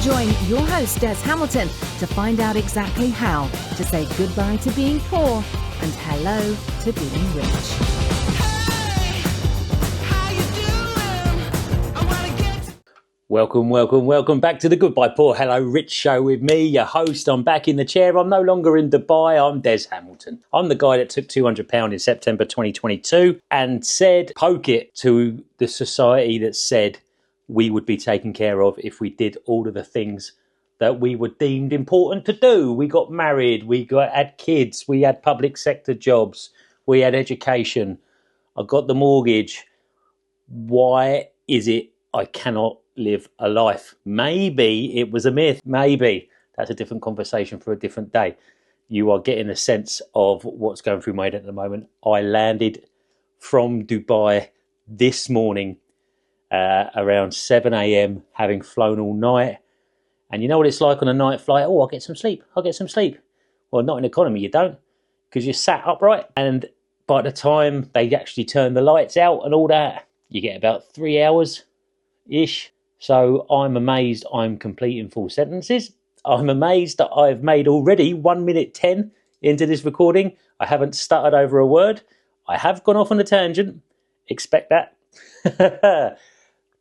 Join your host, Des Hamilton, to find out exactly how to say goodbye to being poor and hello to being rich. Welcome back to the Goodbye Poor Hello Rich show with me, your host. I'm back in the chair. I'm no longer in Dubai. I'm Des Hamilton. I'm the guy that took £200 in September 2022 and said, poke it to the society that said we would be taken care of if we did all of the things that we were deemed important to do. We got married, had kids, we had public sector jobs, we had education, I got the mortgage. Why is it I cannot live a life? Maybe it was a myth. Maybe that's a different conversation for a different day. You are getting a sense of what's going through my head at the moment. I landed from Dubai this morning around 7 a.m. having flown all night. And you know what it's like on a night flight? Oh, I'll get some sleep. Well, not in economy, you don't, because you're sat upright. And by the time they actually turn the lights out and all that, you get about 3 hours-ish. So I'm amazed I'm completing full sentences. I'm amazed that I've made already 1 minute 10 into this recording. I haven't stuttered over a word. I have gone off on a tangent. Expect that.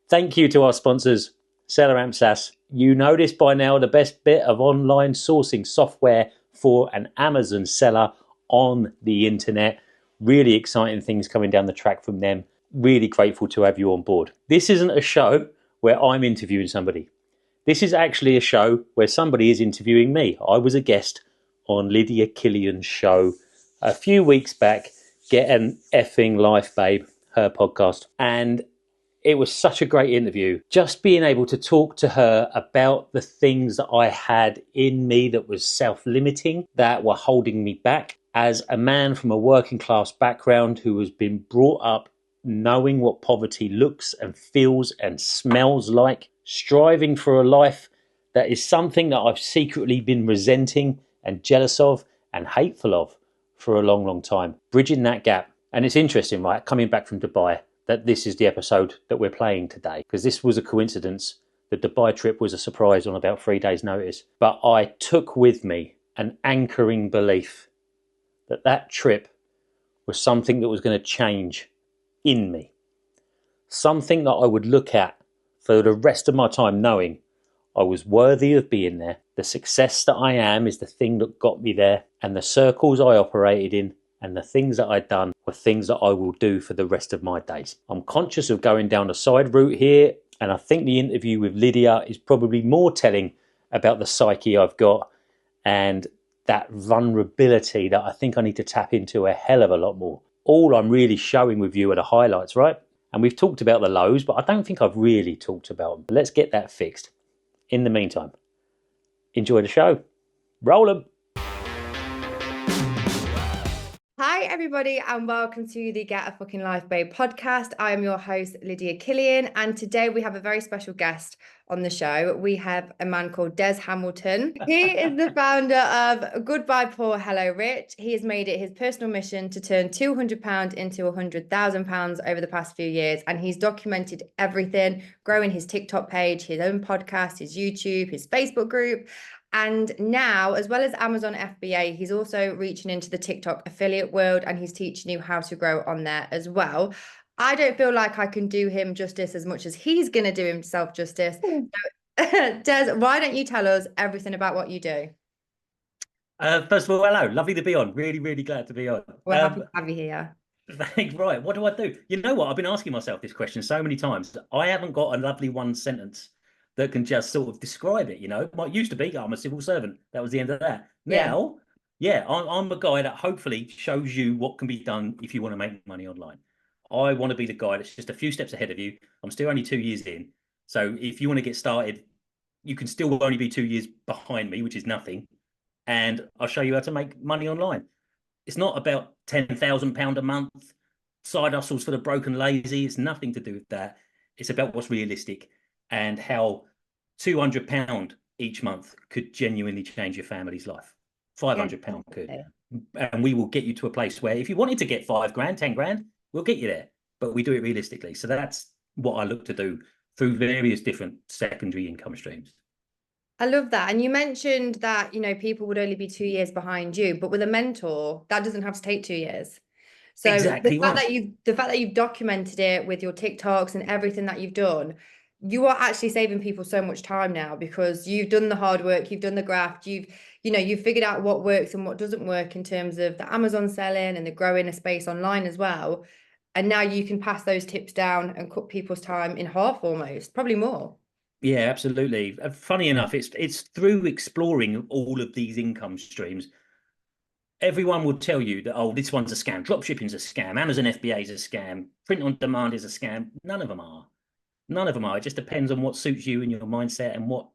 Thank you to our sponsors, Seller SAS. You know this by now, the best bit of online sourcing software for an Amazon seller on the internet. Really exciting things coming down the track from them. Really grateful to have you on board. This isn't a show where I'm interviewing somebody. This is actually a show where somebody is interviewing me. I was a guest on Lydia Killian's show a few weeks back, Get an Effing Life, Babe, her podcast. And it was such a great interview. Just being able to talk to her about the things that I had in me that was self-limiting, that were holding me back. As a man from a working class background who has been brought up knowing what poverty looks and feels and smells like, striving for a life that is something that I've secretly been resenting and jealous of and hateful of for a long, long time. Bridging that gap. And it's interesting, right, coming back from Dubai, that this is the episode that we're playing today, because this was a coincidence. The Dubai trip was a surprise on about 3 days' notice. But I took with me an anchoring belief that that trip was something that was going to change in me. Something that I would look at for the rest of my time, knowing I was worthy of being there. The success that I am is the thing that got me there, and the circles I operated in and the things that I'd done were things that I will do for the rest of my days. I'm conscious of going down a side route here, and I think the interview with Lydia is probably more telling about the psyche I've got and that vulnerability that I think I need to tap into a hell of a lot more. All I'm really showing with you are the highlights, right? And we've talked about the lows, but I don't think I've really talked about them. Let's get that fixed. In the meantime, enjoy the show. Roll 'em. Hi, everybody, and welcome to the Get a Fucking Life, Babe podcast. I am your host, Lydia Killian, and today we have a very special guest on the show. We have a man called Des Hamilton. He is the founder of Goodbye Poor, Hello Rich. He has made it his personal mission to turn £200 into £100,000 over the past few years, and he's documented everything, growing his TikTok page, his own podcast, his YouTube, his Facebook group. And now, as well as Amazon FBA, he's also reaching into the TikTok affiliate world, and he's teaching you how to grow on there as well. I don't feel like I can do him justice as much as he's going to do himself justice. So, Des, why don't you tell us everything about what you do? First of all, hello. Lovely to be on. Really, really glad to be on. We're happy to have you here. Right. What do I do? You know what? I've been asking myself this question so many times. I haven't got a lovely one sentence that can just sort of describe it, you know. What used to be, I'm a civil servant. That was the end of that. Now, I'm a guy that hopefully shows you what can be done if you want to make money online. I want to be the guy that's just a few steps ahead of you. I'm still only 2 years in. So if you want to get started, you can still only be 2 years behind me, which is nothing. And I'll show you how to make money online. It's not about £10,000 a month, side hustles for the broken lazy. It's nothing to do with that. It's about what's realistic and how £200 each month could genuinely change your family's life. £500 could. And we will get you to a place where if you wanted to get 5 grand, 10 grand, we'll get you there. But we do it realistically. So that's what I look to do through various different secondary income streams. I love that. And you mentioned that, people would only be 2 years behind you, but with a mentor, that doesn't have to take 2 years. So Exactly right. the fact that you've documented it with your TikToks and everything that you've done, you are actually saving people so much time now because you've done the hard work, you've done the graft, you've figured out what works and what doesn't work in terms of the Amazon selling and the growing a space online as well. And now you can pass those tips down and cut people's time in half almost, probably more. Yeah, absolutely. Funny enough, it's through exploring all of these income streams. Everyone will tell you that, oh, this one's a scam, dropshipping's a scam, Amazon FBA is a scam, print on demand is a scam. None of them are. None of them are. It just depends on what suits you and your mindset and what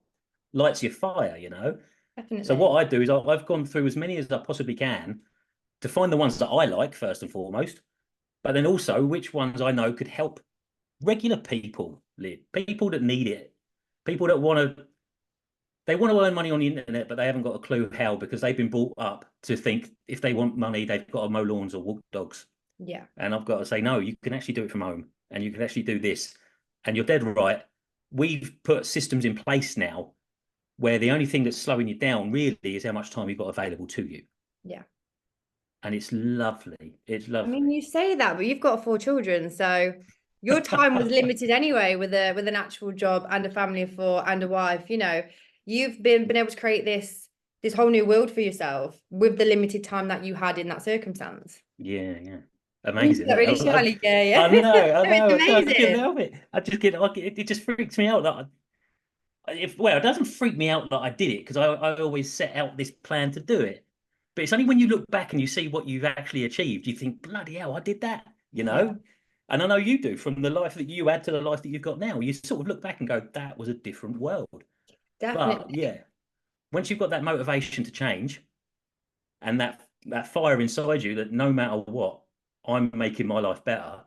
lights your fire, So Definitely. what I do is I've gone through as many as I possibly can to find the ones that I like first and foremost, but then also which ones I know could help regular people, people that need it, people that they want to earn money on the internet, but they haven't got a clue how because they've been brought up to think if they want money, they've got to mow lawns or walk dogs. Yeah. And I've got to say, no, you can actually do it from home and you can actually do this. And you're dead right. We've put systems in place now where the only thing that's slowing you down really is how much time you've got available to you. Yeah. And it's lovely. It's I mean, lovely. you say that, but you've got 4 children, so your time was limited anyway with an actual job and a family of four and a wife. You've been able to create this whole new world for yourself with the limited time that you had in that circumstance. Yeah, yeah. And you do Amazing. that really shyly, yeah, I yeah. know, I It's know. I can't amazing. help it. It just freaks me out that it doesn't freak me out that I did it because I always set out this plan to do it. But it's only when you look back and you see what you've actually achieved, you think, bloody hell, I did that, Yeah, And I know you do from the life that you had to the life that you've got now. You sort of look back and go, that was a different world. But definitely. yeah, once you've got that motivation to change and that fire inside you that no matter what, I'm making my life better,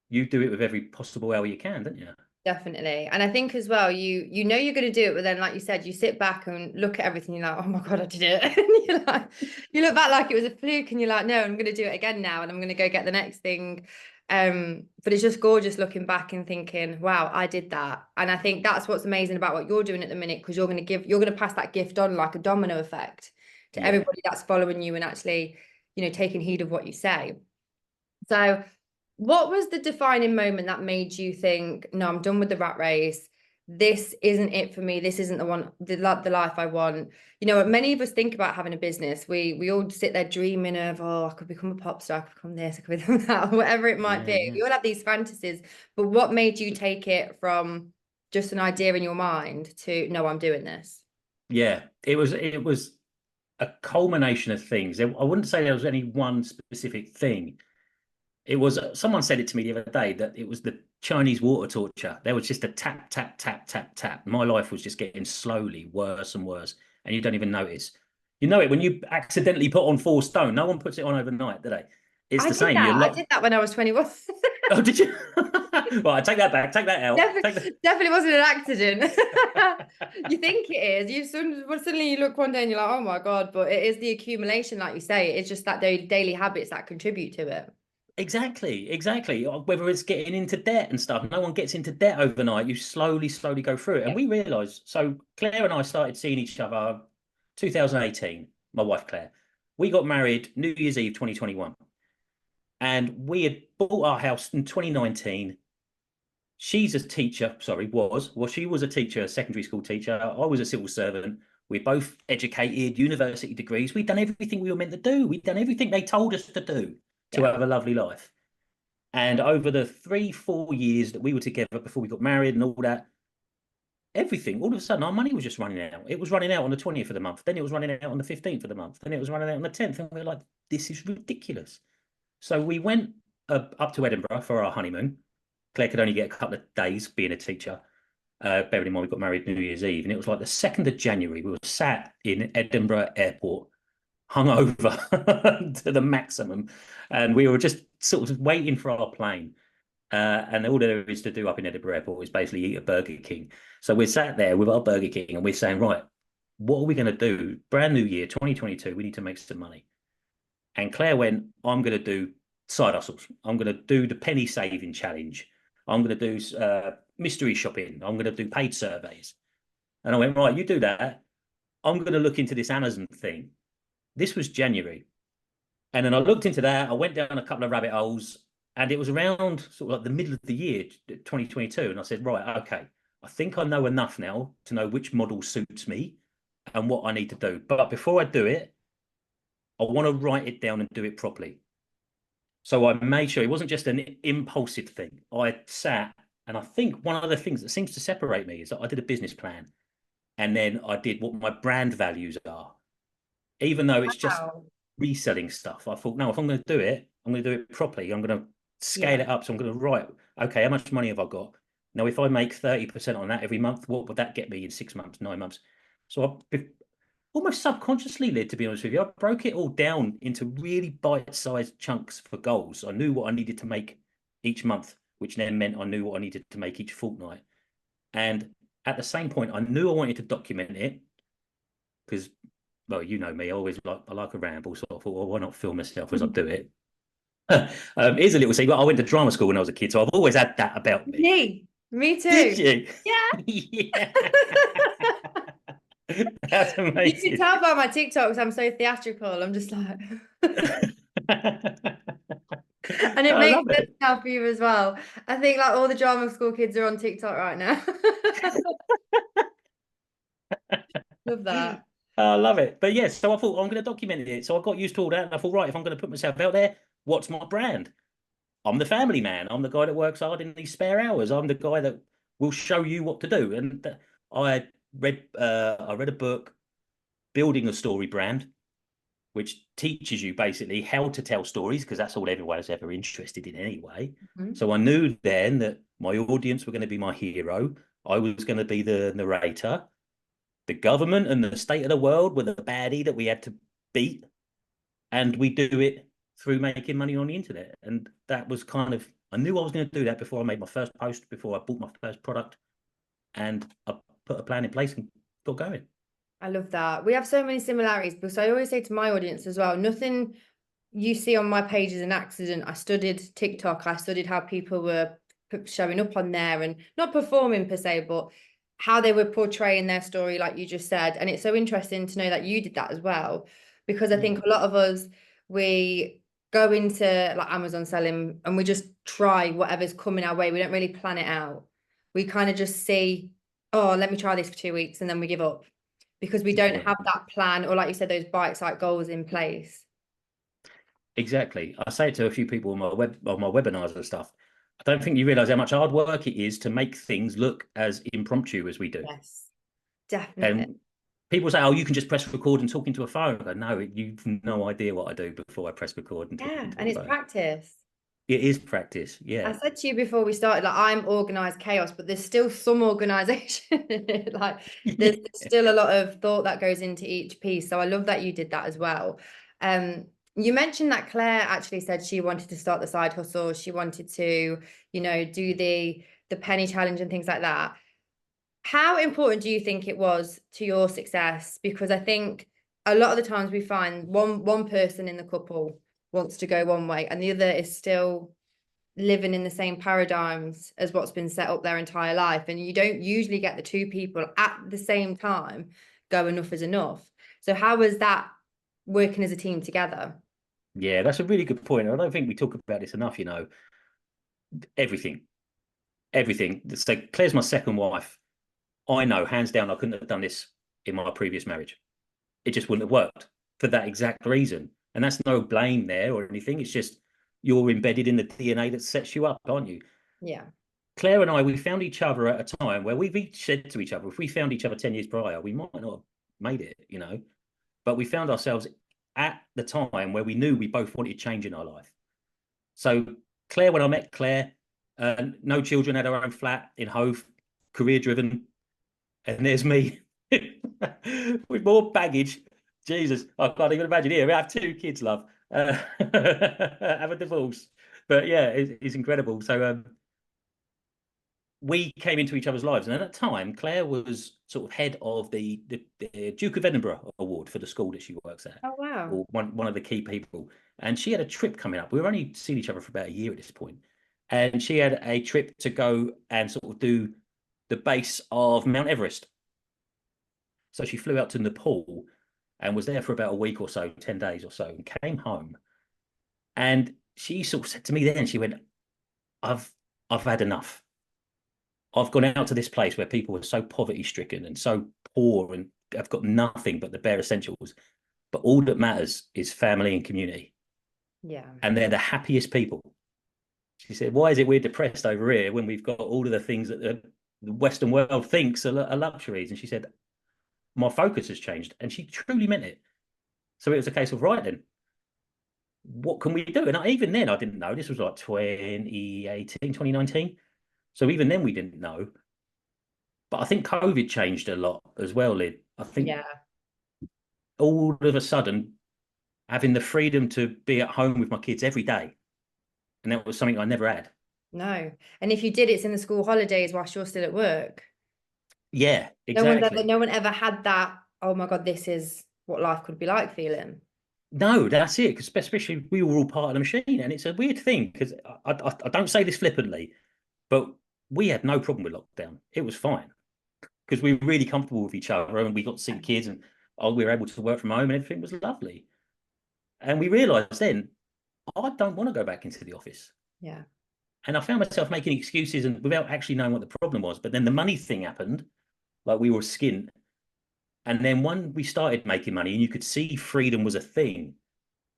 you do it with every possible way you can, don't you? Definitely. And I think as well, you know you're going to do it, but then like you said, you sit back and look at everything, you're like, oh my God, I did it. And you're like, you look back like it was a fluke and you're like, no, I'm going to do it again now and I'm going to go get the next thing. But it's just gorgeous looking back and thinking, wow, I did that. And I think that's what's amazing about what you're doing at the minute, because you're going to pass that gift on like a domino effect to Yeah. everybody that's following you and actually, taking heed of what you say. So what was the defining moment that made you think, no, I'm done with the rat race. This isn't it for me. This isn't the life I want. Many of us think about having a business. We all sit there dreaming of, oh, I could become a pop star, I could become this, I could become that, whatever it might Yeah, be. yeah. We all have these fantasies. But what made you take it from just an idea in your mind to, no, I'm doing this? Yeah. It was a culmination of things. I wouldn't say there was any one specific thing. It was someone said it to me the other day that it was the Chinese water torture. There was just a tap, tap, tap, tap, tap. My life was just getting slowly worse and worse, and you don't even notice. You know it when you accidentally put on 4 stone. No one puts it on overnight, do they? It's I the did same. You that. I lot. did that when I was 21. Oh, did you? Right, take that back. Take that out. Take that. Definitely wasn't an accident. You think it is. Suddenly you look one day and you're like, oh my God, but it is the accumulation, like you say. It's just that daily habits that contribute to it. Exactly, exactly. Whether it's getting into debt and stuff, no one gets into debt overnight. You slowly, slowly go through it. And Yeah. we realised, so Claire and I started seeing each other 2018, my wife Claire. We got married New Year's Eve 2021. And we had bought our house in 2019. She's a teacher, sorry, she was a teacher, a secondary school teacher. I was a civil servant. We're both educated, university degrees. We'd done everything we were meant to do. We'd done everything they told us to do to Yeah. have a lovely life. And over the 3-4 years that we were together before we got married and all that, everything, all of a sudden, our money was just running out. It was running out on the 20th of the month. Then it was running out on the 15th of the month. Then it was running out on the 10th. And we were like, this is ridiculous. So we went up to Edinburgh for our honeymoon. Claire could only get a couple of days being a teacher. Bearing in mind we got married New Year's Eve. And it was like the 2nd of January. We were sat in Edinburgh airport, hungover to the maximum. And we were just sort of waiting for our plane. And all there is to do up in Edinburgh Airport is basically eat a Burger King. So we're sat there with our Burger King and we're saying, right, what are we going to do? Brand new year, 2022, we need to make some money. And Claire went, I'm going to do side hustles. I'm going to do the penny saving challenge. I'm going to do mystery shopping. I'm going to do paid surveys. And I went, right, you do that. I'm going to look into this Amazon thing. This was January. And then I looked into that. I went down a couple of rabbit holes, and it was around sort of like the middle of the year, 2022. And I said, right, okay, I think I know enough now to know which model suits me and what I need to do. But before I do it, I want to write it down and do it properly. So I made sure it wasn't just an impulsive thing. I sat, and I think one of the things that seems to separate me is that I did a business plan, and then I did what my brand values are. Even though it's just Wow. reselling stuff, I thought, no, if I'm going to do it, I'm going to do it properly. I'm going to scale Yeah. it up. So I'm going to write, okay, how much money have I got? Now, if I make 30% on that every month, what would that get me in 6 months, 9 months? So I almost subconsciously, Lid, to be honest with you, I broke it all down into really bite-sized chunks for goals. I knew what I needed to make each month, which then meant I knew what I needed to make each fortnight. And at the same point, I knew I wanted to document it because, well, you know me, I like a ramble, so I thought, well, why not film myself as I do it? Here's a little secret. I went to drama school when I was a kid, so I've always had that about me. Me Did too. you? Yeah. Yeah. That's You can amazing. tell by my TikToks, I'm so theatrical. I'm just like, and it I makes love sense it. now for you as well. I think like all the drama school kids are on TikTok right now. Love that. I love it. But yes, so I thought I'm going to document it. So I got used to all that. And I thought, right, if I'm going to put myself out there, what's my brand? I'm the family man. I'm the guy that works hard in these spare hours. I'm the guy that will show you what to do. And I read a book, Building a Story Brand, which teaches you basically how to tell stories, because that's all everyone is ever interested in anyway. Mhm. So I knew then that my audience were going to be my hero. I was going to be the narrator. The government and the state of the world were the baddie that we had to beat, and we do it through making money on the internet. And that was kind of, I knew I was going to do that before I made my first post, before I bought my first product, and I put a plan in place and got going. I love that. We have so many similarities because I always say to my audience as well, nothing you see on my page is an accident. I studied TikTok. I studied how people were showing up on there and not performing per se, but how they were portraying their story, like you just said. And it's so interesting to know that you did that as well, because I think a lot of us, we go into like Amazon selling and we just try whatever's coming our way. We don't really plan it out. We kind of just see, oh, let me try this for 2 weeks and then we give up because we don't Yeah, have that plan or, like you said, those bite-sized goals in place. exactly. I say it to a few people on my webinars and stuff. I don't think you realize how much hard work it is to make things look as impromptu as we do. Yes, definitely. And people say, "Oh, you can just press record and talk into a phone." I go, no, you've no idea what I do before I press record and talk Yeah, into and a it's phone. practice. It is practice. I Yeah. said to you before we started, like I'm organized chaos, but there's still some organization in it. Like there's Yeah. still a lot of thought that goes into each piece. So I love that you did that as well. You mentioned that Claire actually said she wanted to start the side hustle. She wanted to, do the penny challenge and things like that. How important do you think it was to your success? Because I think a lot of the times we find one person in the couple wants to go one way and the other is still living in the same paradigms as what's been set up their entire life. And you don't usually get the two people at the same time go enough is enough. So how was that working as a team together? Yeah, that's a really good point. I don't think we talk about this enough, everything, everything. So Claire's my second wife. I know, hands down, I couldn't have done this in my previous marriage. It just wouldn't have worked for that exact reason. And that's no blame there or anything. It's just you're embedded in the DNA that sets you up, aren't you? Yeah. Claire and I, we found each other at a time where we've each said to each other, if we found each other 10 years prior, we might not have made it. But we found ourselves at the time where we knew we both wanted change in our life. So Claire, when I met Claire, no children, had her own flat in Hove, career driven. And there's me with more baggage. Jesus, I can't even imagine. Here, we have two kids, love. Have a divorce. But yeah, it's incredible. So we came into each other's lives. And at that time, Claire was sort of head of the Duke of Edinburgh Award for the school that she works at, Oh, wow. or one of the key people. And she had a trip coming up. We were only seeing each other for about a year at this point. And she had a trip to go and sort of do the base of Mount Everest. So she flew out to Nepal and was there for about a week or so, 10 days or so, and came home. And she sort of said to me then, she went, I've had enough. I've gone out to this place where people are so poverty stricken and so poor and have got nothing but the bare essentials. But all that matters is family and community. Yeah. And they're the happiest people. She said, why is it we're depressed over here when we've got all of the things that the Western world thinks are luxuries? And she said, my focus has changed. And she truly meant it. So it was a case of, right then, what can we do? And even then, I didn't know. This was like 2018, 2019. So even then, we didn't know. But I think COVID changed a lot as well, Lyd. I think all of a sudden, having the freedom to be at home with my kids every day, and that was something I never had. No. And if you did, it's in the school holidays whilst you're still at work. Yeah, exactly. No one ever had that, oh my God, this is what life could be like feeling. No, that's it. Because especially we were all part of the machine, and it's a weird thing because I don't say this flippantly, but we had no problem with lockdown. It was fine because we were really comfortable with each other, and we got to see the kids, and we were able to work from home, and everything was lovely. And we realised then, I don't want to go back into the office. Yeah. And I found myself making excuses and without actually knowing what the problem was. But then the money thing happened, like we were skint. And then when we started making money and you could see freedom was a thing,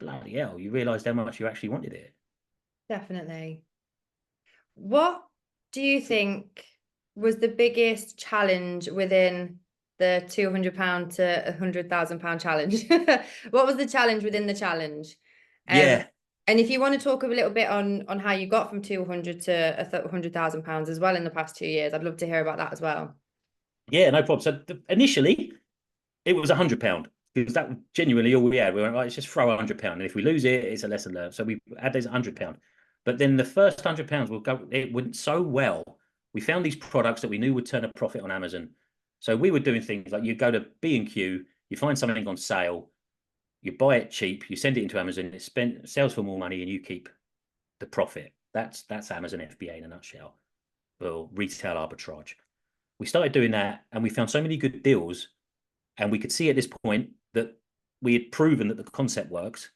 bloody hell, you realised how much you actually wanted it. Definitely. What do you think was the biggest challenge within the £200 to £100,000 challenge? What was the challenge within the challenge? Yeah. And if you want to talk a little bit on how you got from 200 to £100,000 as well in the past 2 years, I'd love to hear about that as well. Yeah, no problem. So initially, it was £100 because that was genuinely all we had. We went, right, let's just throw £100. And if we lose it, it's a lesson learned. So we had those £100. But then the first £100 will go, it went so well. We found these products that we knew would turn a profit on Amazon. So we were doing things like you go to B&Q, you find something on sale, you buy it cheap, you send it into Amazon, it sells for more money, and you keep the profit. That's Amazon FBA in a nutshell, or retail arbitrage. We started doing that, and we found so many good deals, and we could see at this point that we had proven that the concept works.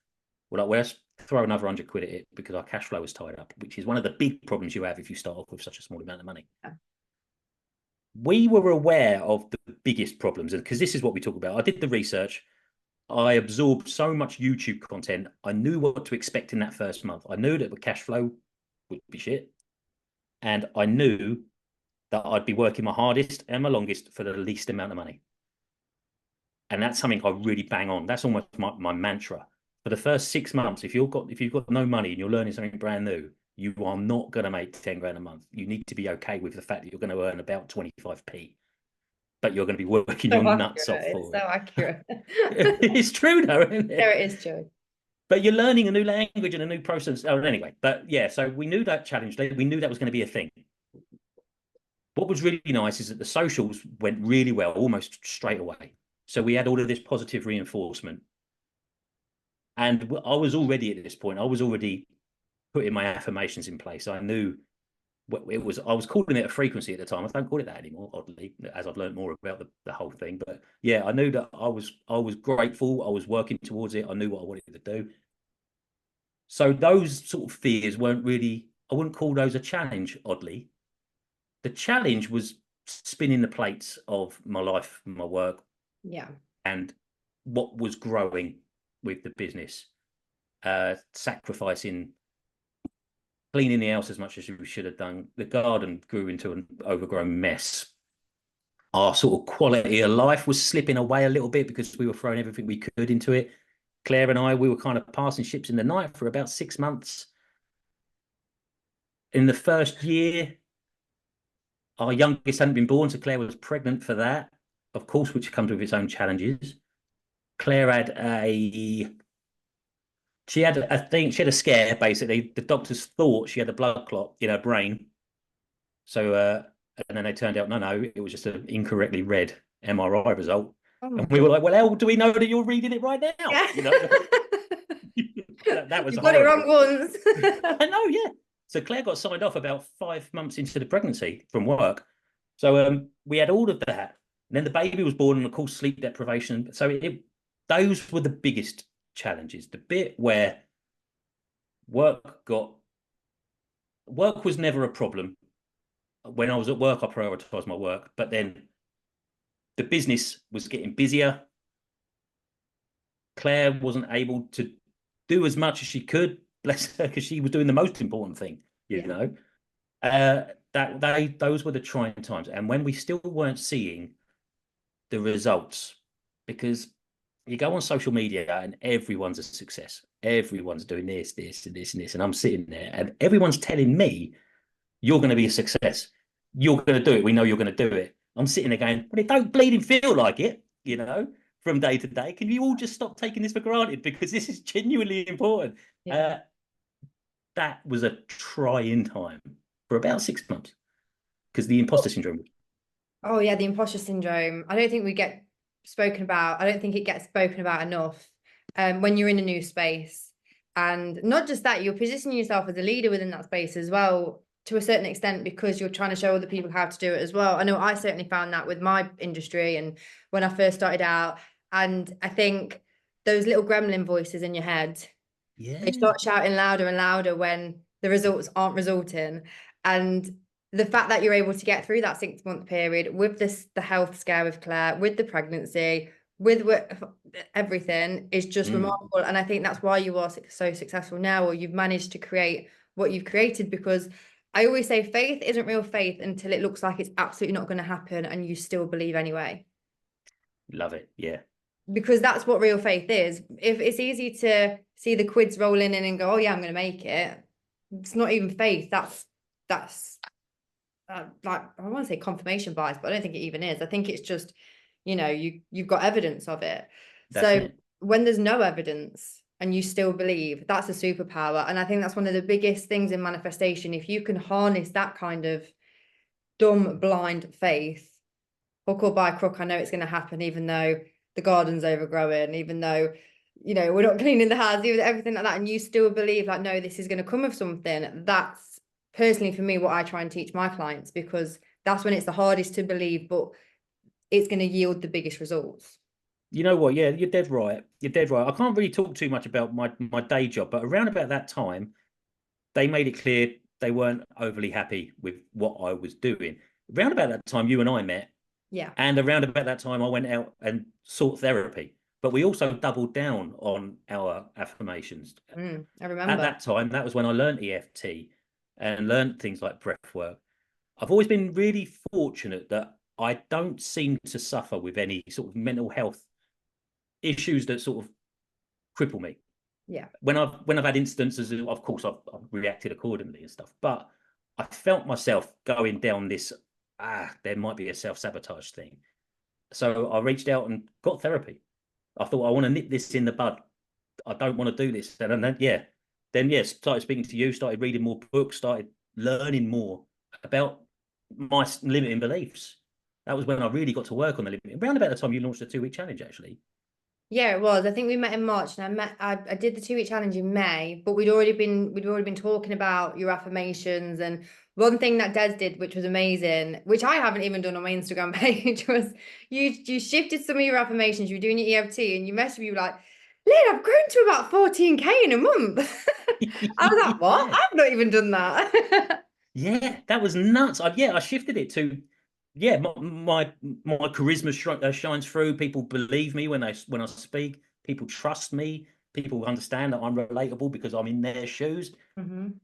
We're like, well, let's throw another 100 quid at it because our cash flow was tied up, which is one of the big problems you have if you start off with such a small amount of money. Yeah. We were aware of the biggest problems, and because this is what we talk about. I did the research. I absorbed so much YouTube content. I knew what to expect in that first month. I knew that the cash flow would be shit. And I knew that I'd be working my hardest and my longest for the least amount of money. And that's something I really bang on. That's almost my mantra. For the first 6 months, if you've got no money and you're learning something brand new, you are not going to make 10 grand a month. You need to be okay with the fact that you're going to earn about 25p. But you're going to be working your nuts off for it. It's so accurate. It's true, though, isn't it? No, it is true. But you're learning a new language and a new process. Oh, anyway, but yeah, so we knew that challenge. We knew that was going to be a thing. What was really nice is that the socials went really well, almost straight away. So we had all of this positive reinforcement. And I was already at this point, I was already putting my affirmations in place. I knew what it was. I was calling it a frequency at the time. I don't call it that anymore, oddly, as I've learned more about the whole thing. But yeah, I knew that I was grateful. I was working towards it. I knew what I wanted to do. So those sort of fears weren't really, I wouldn't call those a challenge, oddly. The challenge was spinning the plates of my life, my work, and what was growing with the business, sacrificing cleaning the house as much as we should have done. The garden grew into an overgrown mess. Our sort of quality of life was slipping away a little bit because we were throwing everything we could into it. Claire and I, we were kind of passing ships in the night for about 6 months. In the first year, our youngest hadn't been born, so Claire was pregnant for that, of course, which comes with its own challenges. Claire had she had a scare, basically. The doctors thought she had a blood clot in her brain. So, and then they turned out, no, it was just an incorrectly read MRI result. Oh, and we were like, well, how do we know that you're reading it right now? Yeah. You know, that was you got it wrong once. I know, yeah. So Claire got signed off about 5 months into the pregnancy from work. So we had all of that. And then the baby was born, and of course, sleep deprivation. So those were the biggest challenges. The bit where work was never a problem. When I was at work, I prioritized my work, but then the business was getting busier. Claire wasn't able to do as much as she could, bless her, because she was doing the most important thing, you know. Those were the trying times. And when we still weren't seeing the results, because you go on social media and everyone's a success. Everyone's doing this, this, and this, and this. And I'm sitting there and everyone's telling me, you're going to be a success. You're going to do it. We know you're going to do it. I'm sitting there going, but it don't bleeding feel like it, you know, from day to day. Can you all just stop taking this for granted? Because this is genuinely important. Yeah. That was a trying time for about 6 months because the imposter syndrome. Oh, yeah, the imposter syndrome. I don't think we get spoken about. I don't think it gets spoken about enough when you're in a new space. And not just that, you're positioning yourself as a leader within that space as well, to a certain extent, because you're trying to show other people how to do it as well. I know I certainly found that with my industry and when I first started out. And I think those little gremlin voices in your head, they start shouting louder and louder when the results aren't resulting. And the fact that you're able to get through that 6 month period with the health scare with Claire, with the pregnancy, with everything is just remarkable. And I think that's why you are so successful now, or you've managed to create what you've created, because I always say faith isn't real faith until it looks like it's absolutely not going to happen and you still believe anyway. Love it. Yeah. Because that's what real faith is. If it's easy to see the quids roll in and go, oh yeah, I'm going to make it. It's not even faith. That's like, I want to say confirmation bias, but I don't think it even is. I think it's just, you know, you've got evidence of it. When there's no evidence and you still believe, that's a superpower. And I think that's one of the biggest things in manifestation. If you can harness that kind of dumb, blind faith, hook or by crook, I know it's going to happen, even though the garden's overgrowing, even though, you know, we're not cleaning the house, even everything like that. And you still believe like, no, this is going to come of something. That's personally for me what I try and teach my clients, because that's when it's the hardest to believe, but it's going to yield the biggest results. You know what? Yeah, you're dead right. You're dead right. I can't really talk too much about my day job, but around about that time, they made it clear they weren't overly happy with what I was doing. Around about that time, you and I met. Yeah. And around about that time, I went out and sought therapy. But we also doubled down on our affirmations. I remember. At that time, that was when I learned EFT and learned things like breath work. I've always been really fortunate that I don't seem to suffer with any sort of mental health issues that sort of cripple me. Yeah. When I've had instances, of course, I've reacted accordingly and stuff. But I felt myself going down this, there might be a self-sabotage thing. So I reached out and got therapy. I thought, I want to nip this in the bud. I don't want to do this. And then started speaking to you, started reading more books, started learning more about my limiting beliefs. That was when I really got to work on the limit. Around about the time you launched the 2-week challenge, actually. Yeah, it was. I think we met in March, and I did the 2-week challenge in May, but we'd already been talking about your affirmations. And one thing that Des did, which was amazing, which I haven't even done on my Instagram page, was you shifted some of your affirmations. You were doing your EFT, and you messaged me, you were like, Lynn, I've grown to about 14K in a month. I was like, what? I've not even done that. Yeah, that was nuts. I shifted it to, my charisma shines through. People believe me when I speak. People trust me. People understand that I'm relatable because I'm in their shoes.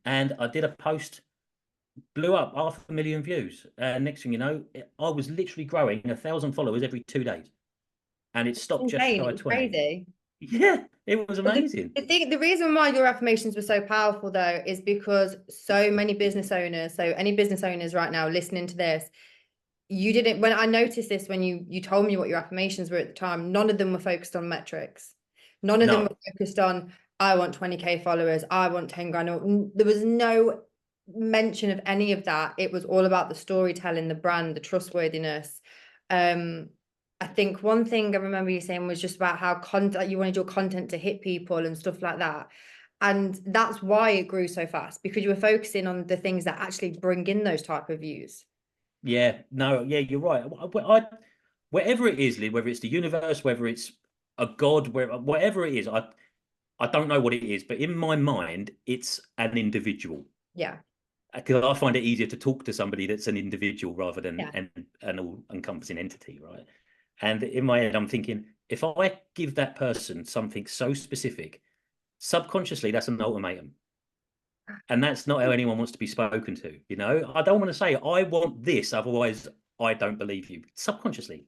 And I did a post, blew up 500,000 views. Next thing you know, I was literally growing 1,000 followers every 2 days, and it stopped just shy of 20. Crazy. Yeah, it was amazing. The reason why your affirmations were so powerful, though, is because so many business owners, so any business owners right now listening to this, you didn't, when I noticed this, when you told me what your affirmations were at the time, none of them were focused on metrics. None of them were focused on, I want 20K followers, I want 10 grand. There was no mention of any of that. It was all about the storytelling, the brand, the trustworthiness. I think one thing I remember you saying was just about how you wanted your content to hit people and stuff like that. And that's why it grew so fast, because you were focusing on the things that actually bring in those type of views. Yeah, no, yeah, you're right. wherever it is, whether it's the universe, whether it's a god, whatever it is, I don't know what it is, but in my mind, it's an individual. Yeah. Because I find it easier to talk to somebody that's an individual rather than Yeah. an all-encompassing entity, right? And in my head, I'm thinking, if I give that person something so specific, subconsciously, that's an ultimatum. And that's not how anyone wants to be spoken to, you know? I don't want to say, I want this, otherwise I don't believe you. Subconsciously.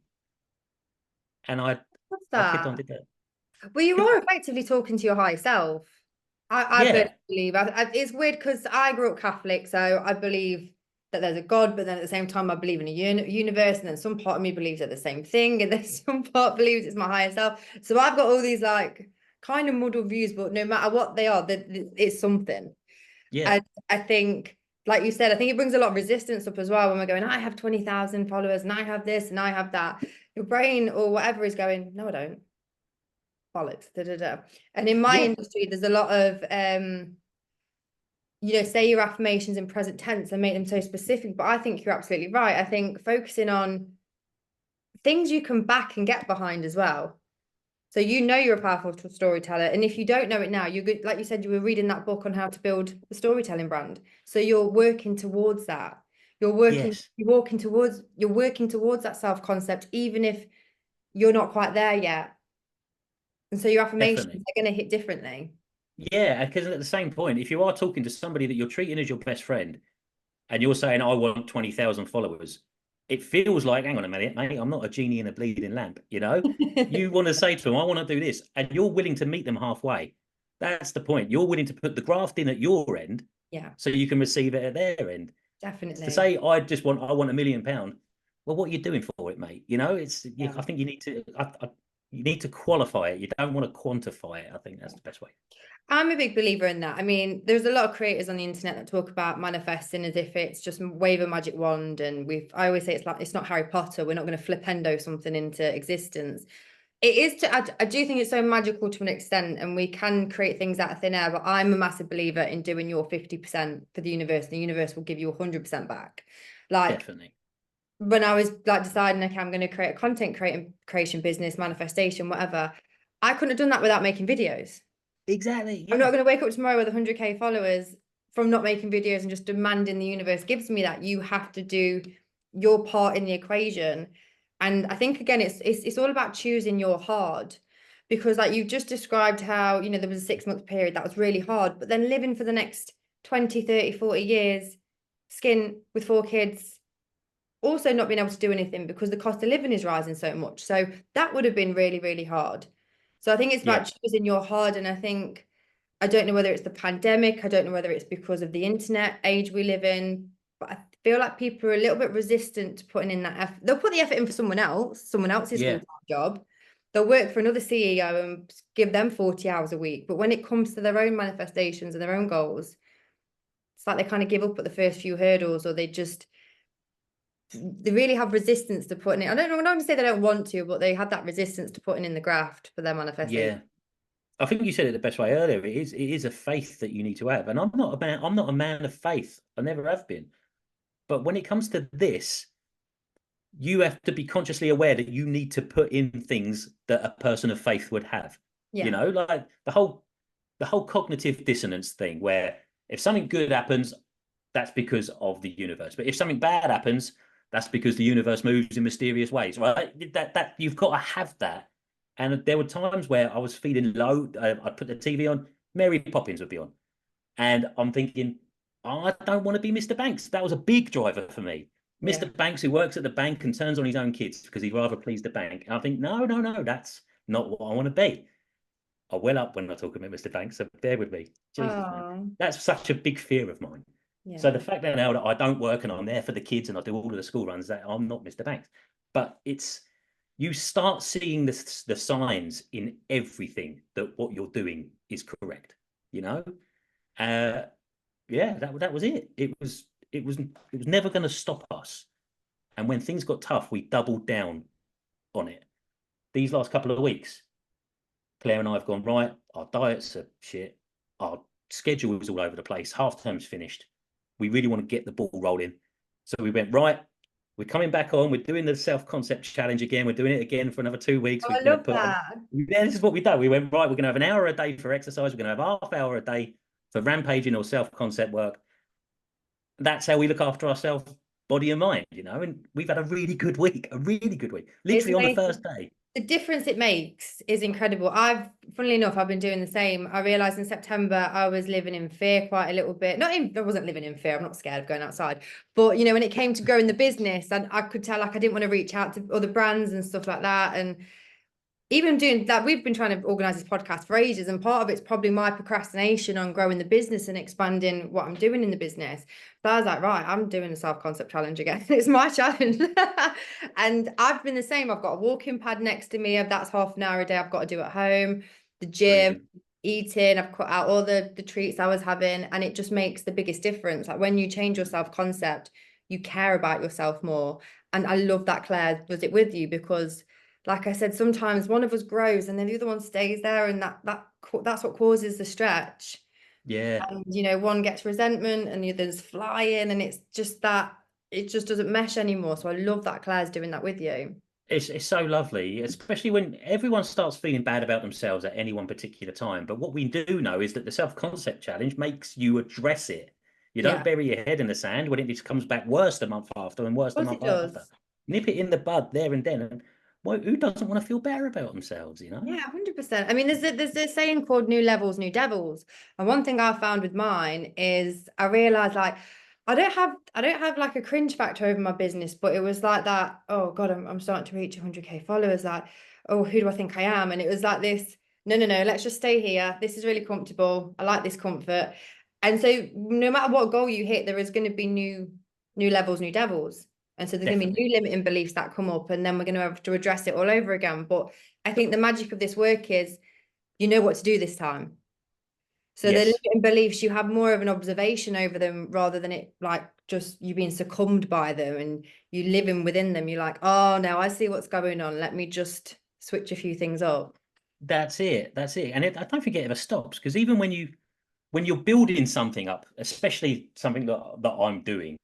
And What's I kicked on, that? did that. Well, you are effectively talking to your higher self. I Yeah, believe it's weird because I grew up Catholic, so I believe that there's a God, but then at the same time I believe in a universe, and then some part of me believes at the same thing, and then some part believes it's my higher self. So I've got all these like kind of muddled views, but no matter what they are, it's something. yeah, And I think, like you said, I think it brings a lot of resistance up as well when we're going, I have 20,000 followers and I have this and I have that. Your brain or whatever is going, no, I don't. Bollocks. Da, da, da. And in my yeah, industry, there's a lot of say your affirmations in present tense and make them so specific. But I think you're absolutely right. I think focusing on things you can back and get behind as well. So you're a powerful storyteller, and if you don't know it now, you're good. Like you said, you were reading that book on how to build the storytelling brand. So you're working towards that. yes, You're working towards that self-concept, even if you're not quite there yet. And so your affirmations definitely. are going to hit differently. Yeah, because at the same point, if you are talking to somebody that you're treating as your best friend and you're saying, I want 20,000 followers, it feels like, hang on a minute, mate, I'm not a genie in a bleeding lamp, you know? You want to say to them, I want to do this, and you're willing to meet them halfway. That's the point. You're willing to put the graft in at your end Yeah, so you can receive it at their end. To definitely. say, I want £1 million, well, what are you doing for it, mate? You know, Yeah. I think you need to qualify it. You don't want to quantify it. I think that's the best way. I'm a big believer in that. I mean, there's a lot of creators on the internet that talk about manifesting as if it's just wave a magic wand. And I always say it's not Harry Potter. We're not going to flipendo something into existence. It is I do think it's so magical to an extent, and we can create things out of thin air, but I'm a massive believer in doing your 50% for the universe. The universe will give you 100% back. Like Definitely. when I was like deciding, okay, I'm going to create a creation business, manifestation, whatever, I couldn't have done that without making videos. Exactly. I'm not Yeah. going to wake up tomorrow with 100K followers from not making videos and just demanding the universe gives me that. You have to do your part in the equation. And I think again, it's all about choosing your hard, because like you've just described how, there was a 6-month period that was really hard, but then living for the next 20, 30, 40 years, skin with 4 kids, also not being able to do anything because the cost of living is rising so much. So that would have been really, really hard. So I think it's Yeah. about choosing your hard. And I don't know whether it's the pandemic. I don't know whether it's because of the internet age we live in, but I feel like people are a little bit resistant to putting in that effort. They'll put the effort in for someone else's Yeah. full-time job. They'll work for another CEO and give them 40 hours a week. But when it comes to their own manifestations and their own goals, it's like they kind of give up at the first few hurdles, or they really have resistance to putting it. I don't want to say they don't want to, but they had that resistance to putting in the graft for their manifestation. Yeah. I think you said it the best way earlier. It is a faith that you need to have. And I'm not a man of faith. I never have been. But when it comes to this, you have to be consciously aware that you need to put in things that a person of faith would have. You Yeah. know, like the whole cognitive dissonance thing, where if something good happens, that's because of the universe. But if something bad happens, that's because the universe moves in mysterious ways, right? That you've got to have that. And there were times where I was feeling low. I'd put the TV on, Mary Poppins would be on, and I'm thinking, I don't want to be Mr. Banks. That was a big driver for me. Yeah. Mr. Banks, who works at the bank and turns on his own kids because he'd rather please the bank. And I think, no, no, no, that's not what I want to be. I well up when I talk about Mr. Banks, so bear with me. Jesus, man. Oh, That's such a big fear of mine. So the yeah. fact that now that I don't work and I'm there for the kids and I do all of the school runs, that I'm not Mr. Banks. But you start seeing the signs in everything that what you're doing is correct. You know, yeah, that was it. It was never going to stop us. And when things got tough, we doubled down on it. These last couple of weeks, Claire and I have gone, right, our diets are shit. Our schedule is all over the place. Half term's finished. We really want to get the ball rolling. So we went, right, We're coming back on. We're doing the self-concept challenge again. We're doing it again for another 2 weeks. Oh, We're I going to love put on. that. Yeah, this is what we done. We went, right, we're going to have an hour a day for exercise. We're going to have half hour a day for rampaging or self-concept work. That's how we look after ourselves, body and mind, and we've had a really good week, It's literally on the amazing. first day. The difference it makes is incredible. Funnily enough, I've been doing the same. I realized in September I was living in fear quite a little bit. I wasn't living in fear. I'm not scared of going outside. But when it came to growing the business, and I could tell like I didn't want to reach out to other brands and stuff like that. And even doing that, we've been trying to organize this podcast for ages, and part of it's probably my procrastination on growing the business and expanding what I'm doing in the business. But I was like, right, I'm doing a self-concept challenge again. It's my challenge. And I've been the same. I've got a walking pad next to me. That's half an hour a day I've got to do at home. The gym, Brilliant. eating, I've cut out all the treats I was having, and it just makes the biggest difference. Like when you change your self-concept, you care about yourself more. And I love that Claire was it with you, because like I said, sometimes one of us grows and then the other one stays there, and that's what causes the stretch. Yeah. And one gets resentment and the other's flying, and it's just that it just doesn't mesh anymore. So I love that Claire's doing that with you. It's so lovely, especially when everyone starts feeling bad about themselves at any one particular time. But what we do know is that the self-concept challenge makes you address it. You Yeah, don't of bury your head in the sand when it just comes back worse the month after and worse the course it month after. does. Nip it in the bud there and then. And who doesn't want to feel better about themselves? Yeah, 100%. I mean, there's this saying called new levels, new devils. And one thing I found with mine is I realized like I don't have like a cringe factor over my business, but it was like that, oh God, I'm starting to reach 100K followers. Like, oh, who do I think I am? And it was like this, no, no, no, let's just stay here. This is really comfortable. I like this comfort. And so no matter what goal you hit, there is going to be new levels, new devils. And so there's going to be Definitely. new limiting beliefs that come up, and then we're going to have to address it all over again. But I think the magic of this work is you know what to do this time. So the Yes. limiting beliefs, you have more of an observation over them rather than it like just you being succumbed by them and you living within them. You're like, oh no, I see what's going on. Let me just switch a few things up. That's it. That's it. And I don't think it ever stops, because even when you're building something up, especially something that I'm doing,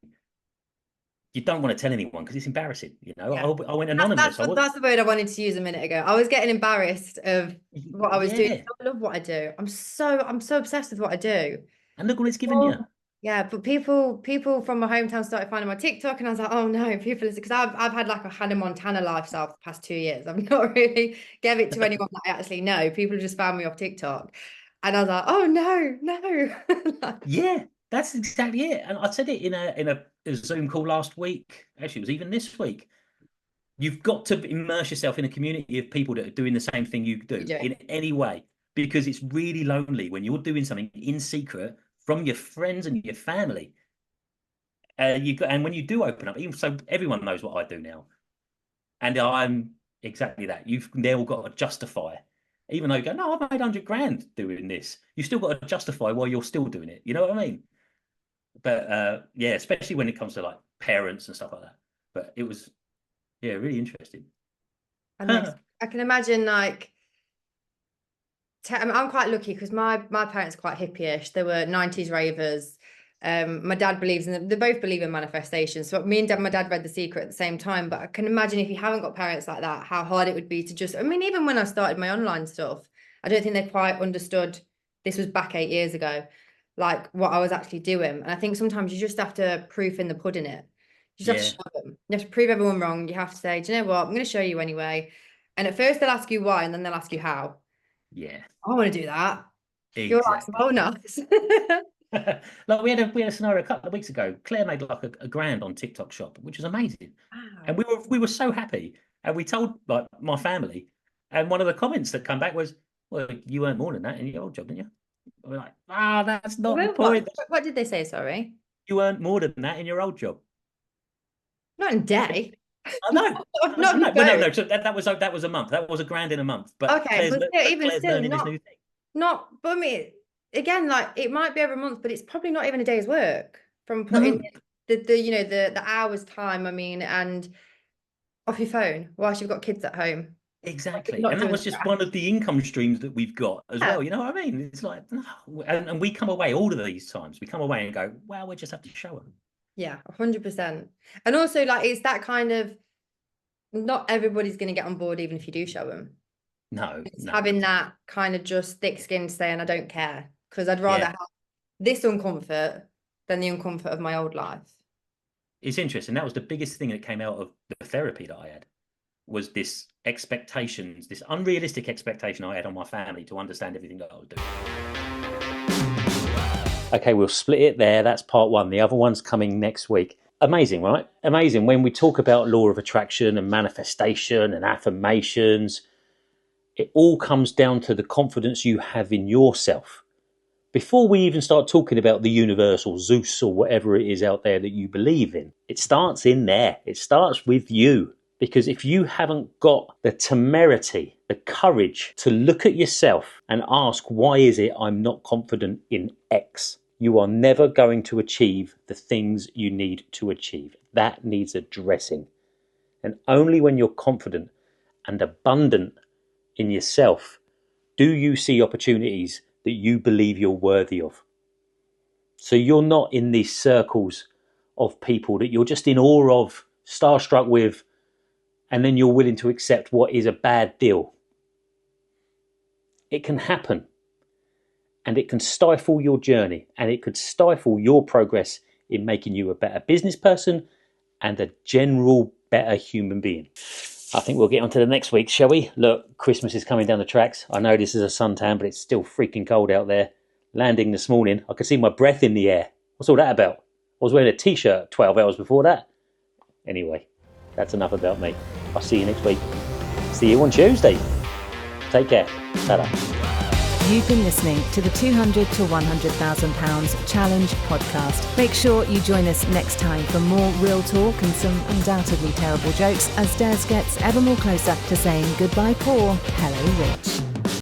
you don't want to tell anyone because it's embarrassing. Yeah. I went That's anonymous. that's that's the word I wanted to use a minute ago. I was getting embarrassed of what I was doing. Yeah. I love what I do. I'm so obsessed with what I do. And look what it's given you. Oh, yeah, but people from my hometown started finding my TikTok, and I was like, oh no, people is because I've had like a Hannah Montana lifestyle for the past 2 years. I've not really gave it to anyone that I actually know. People have just found me off TikTok, and I was like, oh no, no. Yeah, that's exactly it. And I said it in a Zoom call last week. Actually, it was even this week. You've got to immerse yourself in a community of people that are doing the same thing you You do do. in any way, because it's really lonely when you're doing something in secret from your friends and your family. And when you do open up, even so, everyone knows what I do now, and I'm exactly that. They're all got to justify, even though you go, no, I've made 100 grand doing this. You've still got to justify why you're still doing it. You know what I mean? But yeah, especially when it comes to like parents and stuff like that. But it was, yeah, really interesting. And I can imagine like I'm quite lucky because my parents are quite hippie-ish. They were 90s ravers. My dad believes in them. They both believe in manifestation. So my dad read The Secret at the same time. But I can imagine if you haven't got parents like that, how hard it would be to just, I mean, even when I started my online stuff, I don't think they quite understood this was back 8 years ago, like what I was actually doing. And I think sometimes you just have to proof in the pudding it. You just have to Yeah, show them. You have to prove everyone wrong. You have to say, do you know what? I'm going to show you anyway. And at first they'll ask you why, and then they'll ask you how. yeah, I want to do that. You're like, exactly. oh, nice. Like we had a scenario a couple of weeks ago. Claire made like a grand on TikTok shop, which was amazing, and Wow. we were so happy. And we told like my family, and one of the comments that come back was, "Well, you earned more than that in your old job, didn't you?" We're like, that's not the Well, what? point. What did they say? Sorry. You earned more than that in your old job. Not in a day. I know. Not I on the know. Well, no, phone. no. So that was a month. That was a grand in a month. But Okay, but still, even Claire's still, learning this new thing. not. But I mean, again, like it might be over a month, but it's probably not even a day's work from putting No, the hours time. I mean, and off your phone whilst you've got kids at home, exactly. not And that doing was just one of the income streams that we've got as that. well. You know what I mean? It's like, no. And we come away all of these times. We come away and go, well, we just have to show them. Yeah, 100%. And also, like, it's that kind of, not everybody's going to get on board, even if you do show them. No, It's no. having that kind of just thick skin saying, I don't care, because I'd rather Yeah. have this uncomfort than the uncomfort of my old life. It's interesting. That was the biggest thing that came out of the therapy that I had, was this expectations, this unrealistic expectation I had on my family to understand everything that I was doing. Okay, we'll split it there. That's part one. The other one's coming next week. Amazing, right? Amazing. When we talk about law of attraction and manifestation and affirmations, it all comes down to the confidence you have in yourself. Before we even start talking about the universe or Zeus or whatever it is out there that you believe in, it starts in there. It starts with you. Because if you haven't got the temerity, the courage to look at yourself and ask, why is it I'm not confident in X? You are never going to achieve the things you need to achieve. That needs addressing. And only when you're confident and abundant in yourself do you see opportunities that you believe you're worthy of. So you're not in these circles of people that you're just in awe of, starstruck with, and then you're willing to accept what is a bad deal. It can happen, and it can stifle your journey, and it could stifle your progress in making you a better business person and a general better human being. I think we'll get on to the next week, shall we? Look, Christmas is coming down the tracks. I know this is a suntan, but it's still freaking cold out there. Landing this morning, I could see my breath in the air. What's all that about? I was wearing a t-shirt 12 hours before that. Anyway, that's enough about me. I'll see you next week. See you on Tuesday. Take care. Ta-da. You've been listening to the 200 to £100,000 Challenge podcast. Make sure you join us next time for more real talk and some undoubtedly terrible jokes as Des gets ever more closer to saying goodbye poor, hello rich.